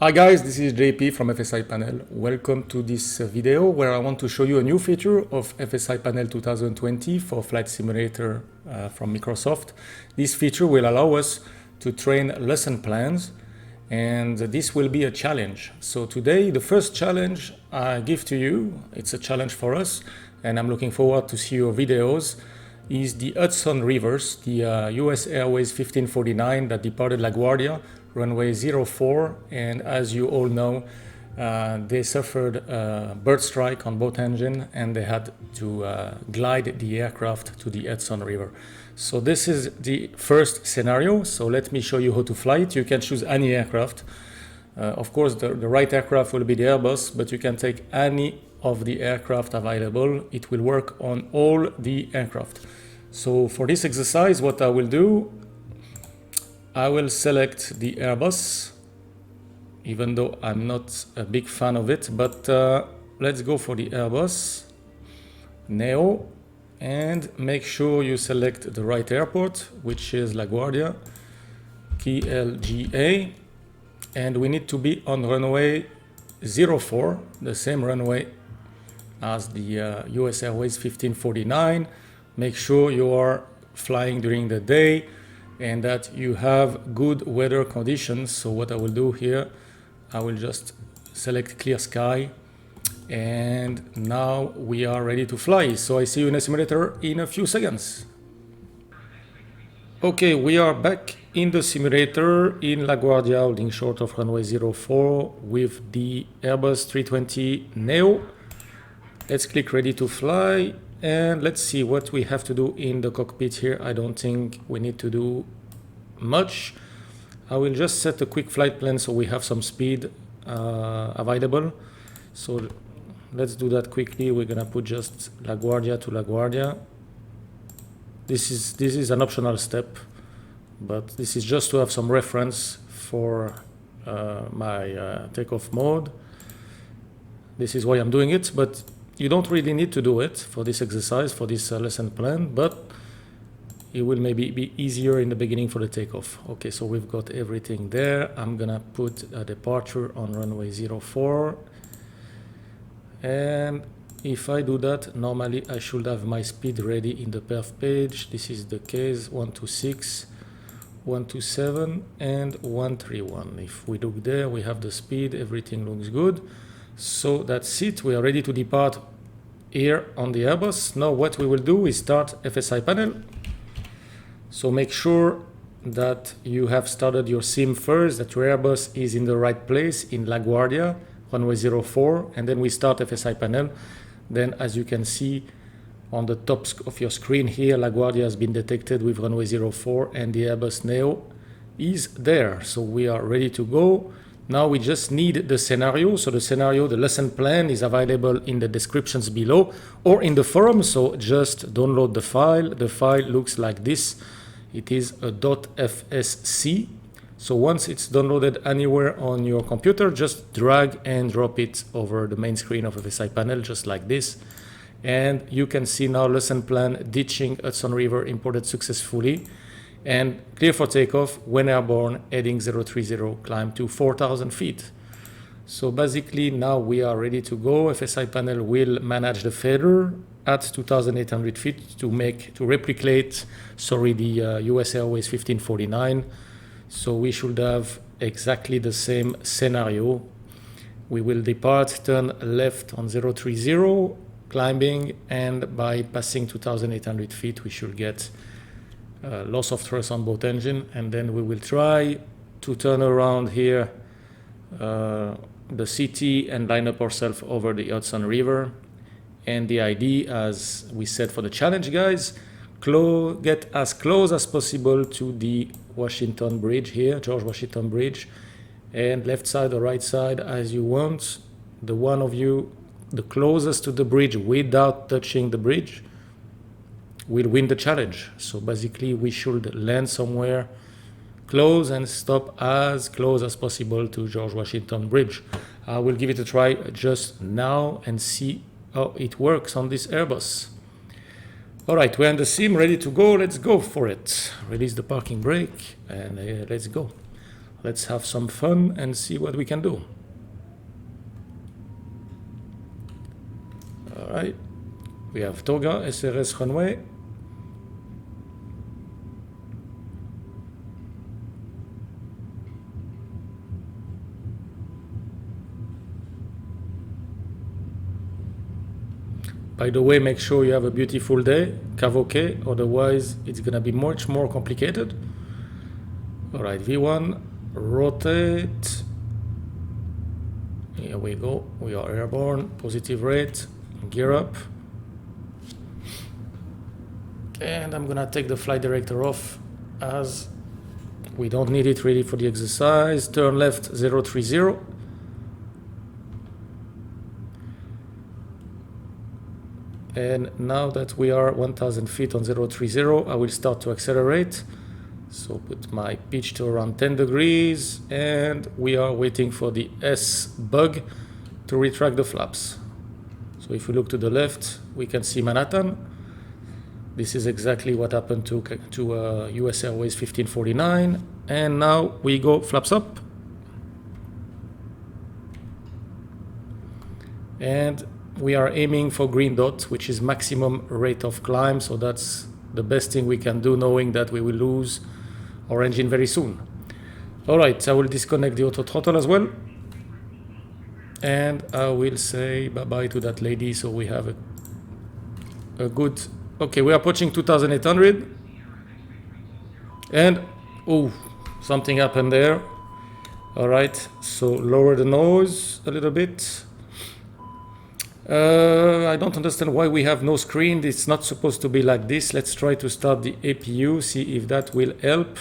Hi guys, this is JP from FSiPanel. Welcome to this video where I want to show you a new feature of FSiPanel 2020 for Flight Simulator from Microsoft. This feature will allow us to train lesson plans, and this will be a challenge. So today, the first challenge I give to you, it's a challenge for us, and I'm looking forward to see your videos, is the Hudson reverse, the US Airways 1549 that departed LaGuardia, runway 04, and as you all know, they suffered a bird strike on both engine and they had to glide the aircraft to the Hudson River. So this is the first scenario. So let me show you how to fly it. You can choose any aircraft. Of course, the right aircraft will be the Airbus, but you can take any of the aircraft available. It will work on all the aircraft. So for this exercise, what I will do, I will select the Airbus, even though I'm not a big fan of it, but let's go for the Airbus Neo and make sure you select the right airport, which is LaGuardia, KLGA, and we need to be on runway 04, the same runway as the US Airways 1549. Make sure you are flying during the day and that you have good weather conditions. So what I will do here, I will just select clear sky, and now we are ready to fly. So I see you in a simulator in a few seconds. Okay, we are back in the simulator in LaGuardia, holding short of runway 04 with the Airbus 320 Neo. Let's click ready to fly. And let's see what we have to do in the cockpit here. I don't think we need to do much. I will just set a quick flight plan so we have some speed available. So let's do that quickly. We're gonna put just LaGuardia to LaGuardia. This is an optional step, but this is just to have some reference for my takeoff mode. This is why I'm doing it, but you don't really need to do it for this exercise, for this lesson plan, but it will maybe be easier in the beginning for the takeoff. Okay, so we've got everything there. I'm gonna put a departure on runway 04. And if I do that, normally I should have my speed ready in the perf page. This is the case, 126, 127, and 131. If we look there, we have the speed, everything looks good. So that's it, we are ready to depart here on the Airbus. Now what we will do is start FSiPanel. So make sure that you have started your sim first, that your Airbus is in the right place in LaGuardia, runway 04, and then we start FSiPanel. Then as you can see on the top of your screen here, LaGuardia has been detected with runway 04 and the Airbus Neo is there. So we are ready to go. Now we just need the scenario. So the scenario, the lesson plan is available in the descriptions below or in the forum. So just download the file. The file looks like this. It is a .fsc. So once it's downloaded anywhere on your computer, just drag and drop it over the main screen of FSiPanel, just like this. And you can see now lesson plan, ditching Hudson River, imported successfully. And clear for takeoff when airborne, heading 030, climb to 4,000 feet. So basically now we are ready to go. FSiPanel will manage the failure at 2,800 feet to replicate, the US Airways 1549. So we should have exactly the same scenario. We will depart, turn left on 030, climbing, and by passing 2,800 feet, we should get loss of thrust on both engine, and then we will try to turn around here the city and line up ourselves over the Hudson River. And the idea, as we said for the challenge, guys, get as close as possible to the Washington Bridge here, George Washington Bridge, and left side or right side as you want. The one of you the closest to the bridge without touching the bridge will win the challenge. So basically we should land somewhere close and stop as close as possible to George Washington Bridge. I will give it a try just now and see how it works on this Airbus. All right, we're in the sim, ready to go. Let's go for it. Release the parking brake and let's go. Let's have some fun and see what we can do. All right, we have Toga, SRS runway. By the way, make sure you have a beautiful day, Kavoke, otherwise it's gonna be much more complicated. All right, V1, rotate. Here we go, we are airborne, positive rate, gear up. And I'm gonna take the flight director off as we don't need it really for the exercise. Turn left 030. And now that we are 1000 feet on 030, I will start to accelerate. So put my pitch to around 10 degrees, and we are waiting for the S bug to retract the flaps. So if we look to the left, we can see Manhattan. This is exactly what happened to US Airways 1549. And now we go flaps up. And we are aiming for green dot, which is maximum rate of climb. So that's the best thing we can do, knowing that we will lose our engine very soon. All right, I will disconnect the auto throttle as well. And I will say bye-bye to that lady. So we have a good, okay, we are approaching 2,800. And, oh, something happened there. All right, so lower the nose a little bit. I don't understand why we have no screen. It's not supposed to be like this. Let's try to start the APU, see if that will help.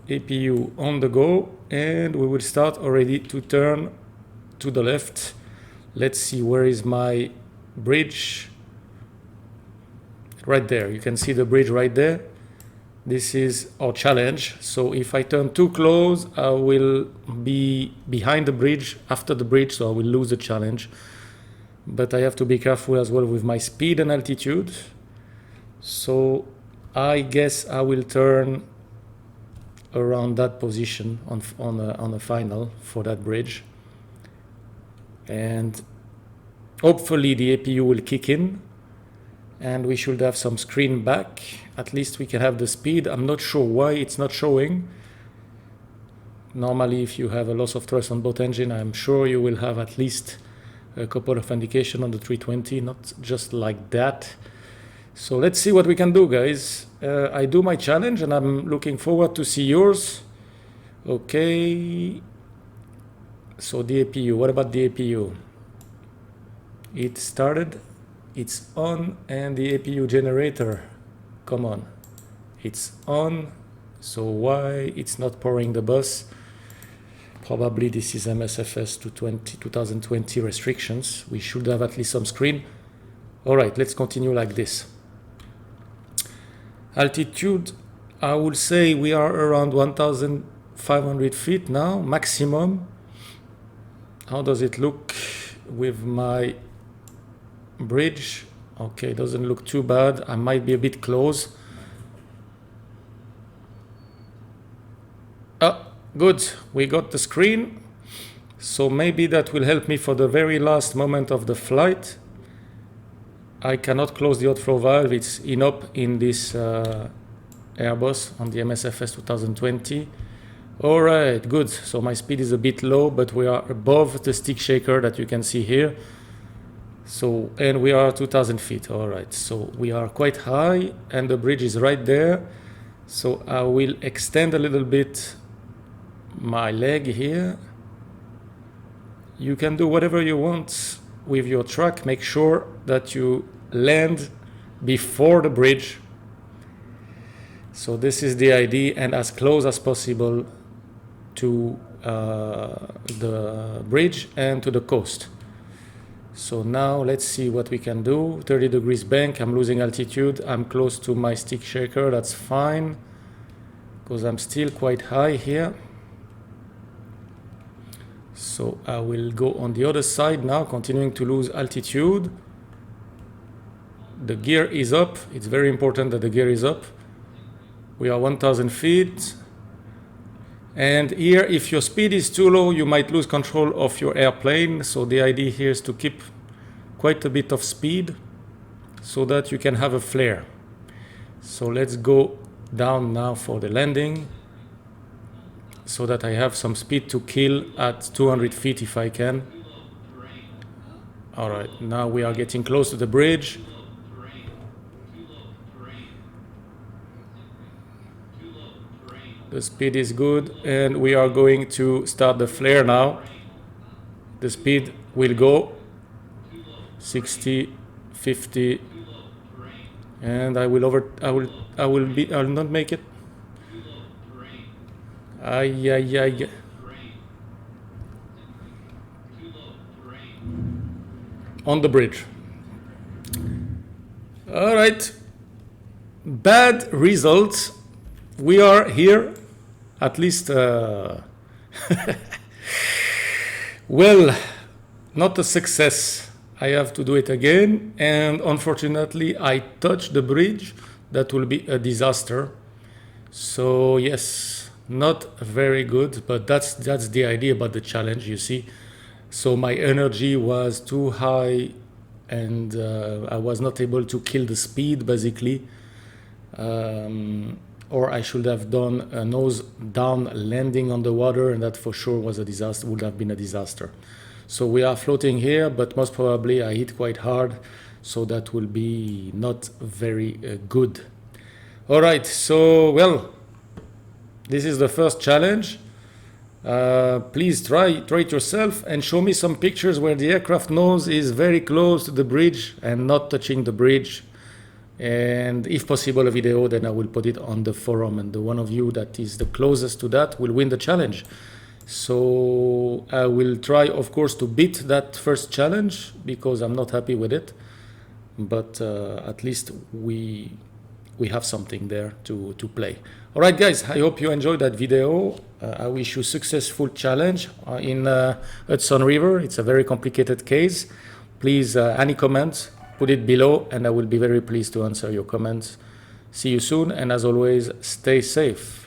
APU on the go, and we will start already to turn to the left. Let's see, where is my bridge? Right there, you can see the bridge right there. This is our challenge. So if I turn too close, I will be behind the bridge, after the bridge, so I will lose the challenge. But I have to be careful as well with my speed and altitude. So I guess I will turn around that position on a final for that bridge. And hopefully the APU will kick in, and we should have some screen back. At least we can have the speed. I'm not sure why it's not showing. Normally, if you have a loss of thrust on both engine, I'm sure you will have at least a couple of indication on the 320, not just like that. So let's see what we can do, guys. I do my challenge, and I'm looking forward to see yours. Okay. So the APU, what about the APU? It started. It's on, and the APU generator, come on, it's on. So why it's not powering the bus? Probably this is MSFS 2020 restrictions. We should have at least some screen. All right, let's continue like this. Altitude, I would say we are around 1,500 feet now, maximum. How does it look with my bridge? Okay, doesn't look too bad. I might be a bit close. Good, we got the screen. So maybe that will help me for the very last moment of the flight. I cannot close the outflow valve. It's up in this Airbus on the MSFS 2020. All right, good. So my speed is a bit low, but we are above the stick shaker that you can see here. So, and we are 2,000 feet. All right, so we are quite high, and the bridge is right there. So I will extend a little bit my leg here. You can do whatever you want with your truck. Make sure that you land before the bridge. So this is the idea, and as close as possible to the bridge and to the coast. So now let's see what we can do. 30 degrees bank, I'm losing altitude. I'm close to my stick shaker, that's fine, because I'm still quite high here. So I will go on the other side now, continuing to lose altitude. The gear is up. It's very important that the gear is up. We are 1,000 feet. And here, if your speed is too low, you might lose control of your airplane. So the idea here is to keep quite a bit of speed so that you can have a flare. So let's go down now for the landing so that I have some speed to kill at 200 feet if I can. All right, now we are getting close to the bridge. The speed is good, and we are going to start the flare now. The speed will go 60, 50, and I will not make it. Ay. On the bridge. All right. Bad results. We are here, at least, well, not a success. I have to do it again, and unfortunately I touched the bridge. That will be a disaster. So yes, not very good, but that's the idea about the challenge, you see. So my energy was too high, and I was not able to kill the speed, basically. Or I should have done a nose down landing on the water, and that for sure was a disaster, would have been a disaster. So we are floating here, but most probably I hit quite hard, so that will be not very good. All right, so well, this is the first challenge. Please try it yourself and show me some pictures where the aircraft nose is very close to the bridge and not touching the bridge. And if possible a video, then I will put it on the forum, and the one of you that is the closest to that will win the challenge. So I will try, of course, to beat that first challenge because I'm not happy with it, but at least we have something there to play. All right, guys, I hope you enjoyed that video. I wish you successful challenge in Hudson River. It's a very complicated case. Please, any comments, put it below, and I will be very pleased to answer your comments. See you soon, and as always, stay safe.